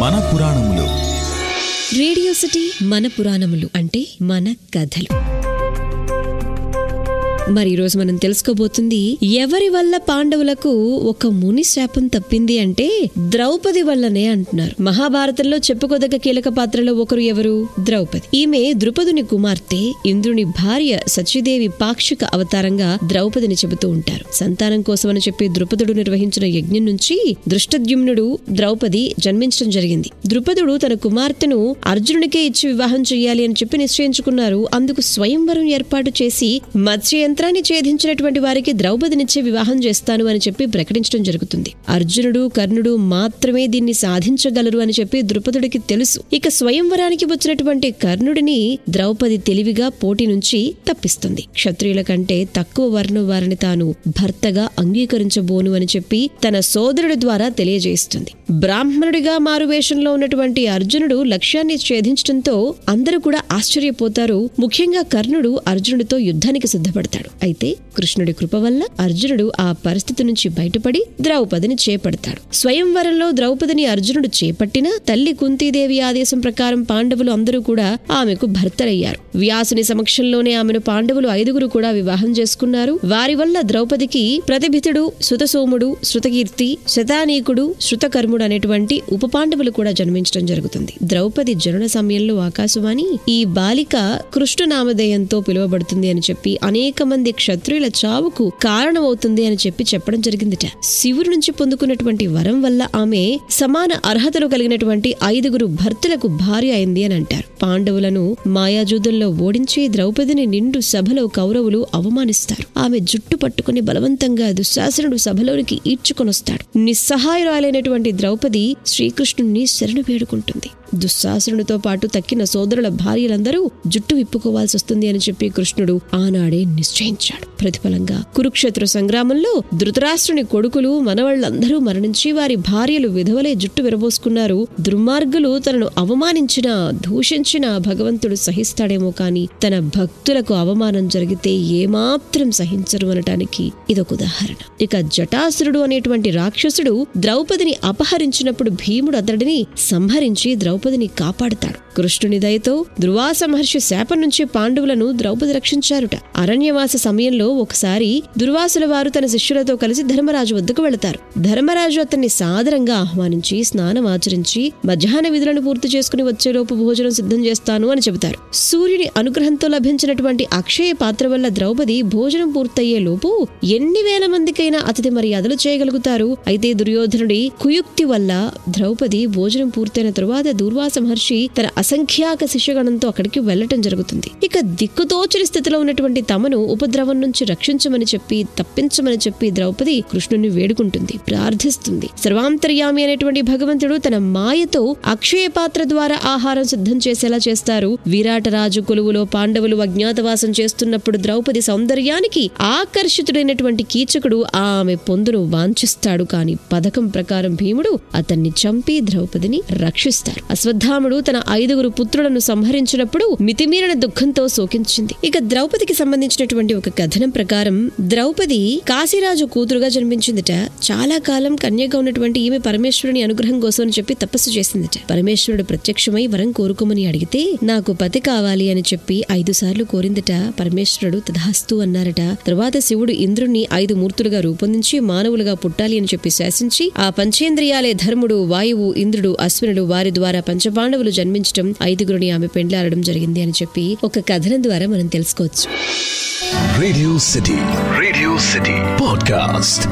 మన పురాణములు. Radio city మన పురాణములు అంటే మన కథలు. మరి ఈరోజు మనం తెలుసుకోబోతుంది, ఎవరి వల్ల పాండవులకు ఒక ముని శాపం తప్పింది అంటే ద్రౌపది వల్లనే అంటున్నారు. మహాభారతంలో చెప్పుకోదగ్గ కీలక పాత్రలో ఒకరు ఎవరు? ద్రౌపది. ఈమె ద్రుపదుని కుమార్తె, ఇంద్రుని భార్య సచీదేవి పాక్షిక అవతారంగా ద్రౌపదిని చెబుతూ ఉంటారు. సంతానం కోసమని చెప్పి ద్రుపదుడు నిర్వహించిన యజ్ఞం నుంచి దృష్టద్యుమ్నుడు ద్రౌపది జన్మించడం జరిగింది. ద్రుపదుడు తన కుమార్తెను అర్జునునికే ఇచ్చి వివాహం చెయ్యాలి అని చెప్పి నిశ్చయించుకున్నారు. అందుకు స్వయంవరం ఏర్పాటు చేసి మత్స్య యంత్రాన్ని ఛేదించినటువంటి వారికి ద్రౌపదినిచ్చే వివాహం చేస్తాను అని చెప్పి ప్రకటించడం జరుగుతుంది. అర్జునుడు కర్ణుడు మాత్రమే దీన్ని సాధించగలరు అని చెప్పి ద్రుపదుడికి తెలుసు. ఇక స్వయంవరానికి వచ్చినటువంటి కర్ణుడిని ద్రౌపది తెలివిగా పోటీ నుంచి తప్పిస్తుంది. క్షత్రియుల కంటే తక్కువ వర్ణం వారిని తాను భర్తగా అంగీకరించబోను అని చెప్పి తన సోదరుడి ద్వారా తెలియజేస్తుంది. బ్రాహ్మణుడిగా మారువేషంలో ఉన్నటువంటి అర్జునుడు లక్ష్యాన్ని ఛేదించడంతో అందరూ కూడా ఆశ్చర్యపోతారు. ముఖ్యంగా కర్ణుడు అర్జునుడితో యుద్ధానికి సిద్ధపడతాడు. అయితే కృష్ణుడి కృప వల్ల అర్జునుడు ఆ పరిస్థితి నుంచి బయటపడి ద్రౌపదిని చేపడతాడు. స్వయంవరంలో ద్రౌపదిని అర్జునుడు చేపట్టినా తల్లి కుంతీదేవి ఆదేశం ప్రకారం పాండవులు అందరూ కూడా ఆమెకు భర్తలయ్యారు. వ్యాసుని సమక్షంలోనే ఆమెను పాండవులు 5 కూడా వివాహం చేసుకున్నారు. వారి వల్ల ద్రౌపదికి ప్రతిభితుడు, శృతసోముడు, శృతకీర్తి, శతానీకుడు, శృతకర్ముడు అనేటువంటి ఉప పాండవులు కూడా జన్మించడం జరుగుతుంది. ద్రౌపది జనన సమయంలో ఆకాశవాణి ఈ బాలిక కృష్ణనామధేయంతో పిలువబడుతుంది అని చెప్పి అనేక మంది క్షత్రియుల చావుకు కారణమవుతుంది అని చెప్పి చెప్పడం జరిగిందిట. శివుడి నుంచి పొందుకున్నటువంటి వరం వల్ల ఆమె సమాన అర్హతలు కలిగినటువంటి 5 భర్తలకు భార్య అయింది అని అంటారు. పాండవులను మాయాజూదంలో ఓడించి ద్రౌపదిని నిండు సభలో కౌరవులు అవమానిస్తారు. ఆమె జుట్టు పట్టుకుని బలవంతంగా దుశ్శాసనుడు సభలోనికి ఈడ్చుకొనొస్తాడు. నిస్సహాయురాలైనటువంటి ద్రౌపది శ్రీకృష్ణుణ్ణి శరణు వేడుకుంటుంది. దుశ్శాసనుడితో పాటు తక్కిన సోదరుల భార్యలందరూ జుట్టు విప్పుకోవాల్సి వస్తుంది అని చెప్పి కృష్ణుడు ఆనాడే నిశ్చయించాడు. ప్రతిఫలంగా కురుక్షేత్ర సంగ్రామంలో ధృతరాష్ట్రుని కొడుకులు మనవళ్లందరూ మరణించి వారి భార్యలు విధవలే జుట్టు విరబోసుకున్నారు. దుర్మార్గులు తనను అవమానించినా దూషించినా భగవంతుడు సహిస్తాడేమో కాని తన భక్తులకు అవమానం జరిగితే ఏమాత్రం సహించరు అనటానికి ఇదొక ఉదాహరణ. ఇక జటాసురుడు అనేటువంటి రాక్షసుడు ద్రౌపదిని అపహరించినప్పుడు భీముడు అతడిని సంహరించి ద్రౌపదిని కాపాడుతాడు. కృష్ణుని దయతో దుర్వాస మహర్షి శాపం నుంచి పాండవులను ద్రౌపది రక్షించారుట. అరణ్యవాస సమయంలో ఒకసారి దుర్వాసుల వారు తన శిష్యులతో కలిసి ధర్మరాజు వద్దకు వెళతారు. ధర్మరాజు అతన్ని సాదరంగా ఆహ్వానించి స్నానం ఆచరించి మధ్యాహ్న విధులను పూర్తి చేసుకుని వచ్చేలోపు భోజనం సిద్ధం చేస్తాను అని చెబుతారు. సూర్యుని అనుగ్రహంతో లభించినటువంటి అక్షయ పాత్ర వల్ల ద్రౌపది భోజనం పూర్తయ్యే లోపు ఎన్ని వేల మందికైనా అతిథి మర్యాదలు చేయగలుగుతారు. అయితే దుర్యోధనుడి కుయుక్తి వల్ల ద్రౌపది భోజనం పూర్తయిన తరువాత దుర్వాస మహర్షి తన అసంఖ్యాక శిష్యగణంతో అక్కడికి వెళ్లటం జరుగుతుంది. ఇక దిక్కుతోచని స్థితిలో ఉన్నటువంటి తమను ఉపద్రవం నుంచి రక్షించమని చెప్పి తప్పించమని చెప్పి ద్రౌపది కృష్ణుని వేడుకుంటుంది, ప్రార్థిస్తుంది. సర్వాంతర్యామి అనేటువంటి భగవంతుడు తన మాయతో అక్షయ పాత్ర ద్వారా ఆహారం సిద్ధం చేసేలా చేస్తారు. విరాటరాజు కొలువులో పాండవులు అజ్ఞాతవాసం చేస్తున్నప్పుడు ద్రౌపది సౌందర్యానికి ఆకర్షితుడైనటువంటి కీచకుడు ఆమె పొందును వాంఛిస్తాడు. కాని పథకం ప్రకారం భీముడు అతన్ని చంపి ద్రౌపదిని రక్షిస్తారు. అశ్వత్థాముడు తన 5 పుత్రులను సంహరించినప్పుడు మితిమీరిన దుఃఖంతో శోకించింది. ఇక ద్రౌపదికి సంబంధించినటువంటి ఒక కథనం ప్రకారం ద్రౌపది కాశీరాజు కూతురుగా జన్మించిందిట. చాలా కాలం కన్యగా ఉన్నటువంటి ఈమె పరమేశ్వరుని అనుగ్రహం కోసం అని చెప్పి తపస్సు చేసిందిట. పరమేశ్వరుడు ప్రత్యక్షమై వరం కోరుకోమని అడిగితే నాకు పతి కావాలి అని చెప్పి 5 సార్లు కోరిందిట. పరమేశ్వరుడు తథాస్తు అన్నారట. తర్వాత శివుడు ఇంద్రుణ్ణి 5 మూర్తులుగా రూపొందించి మానవులుగా పుట్టాలి అని చెప్పి శాసించి ఆ పంచేంద్రియాలే ధర్ముడు, వాయువు, ఇంద్రుడు, అశ్వినుడు వారి ద్వారా పంచపాండవులు జన్మించడం 5 ఆమె పెండ్లాడడం జరిగింది అని చెప్పి ఒక కథనం ద్వారా మనం తెలుసుకోవచ్చు. Radio city podcast.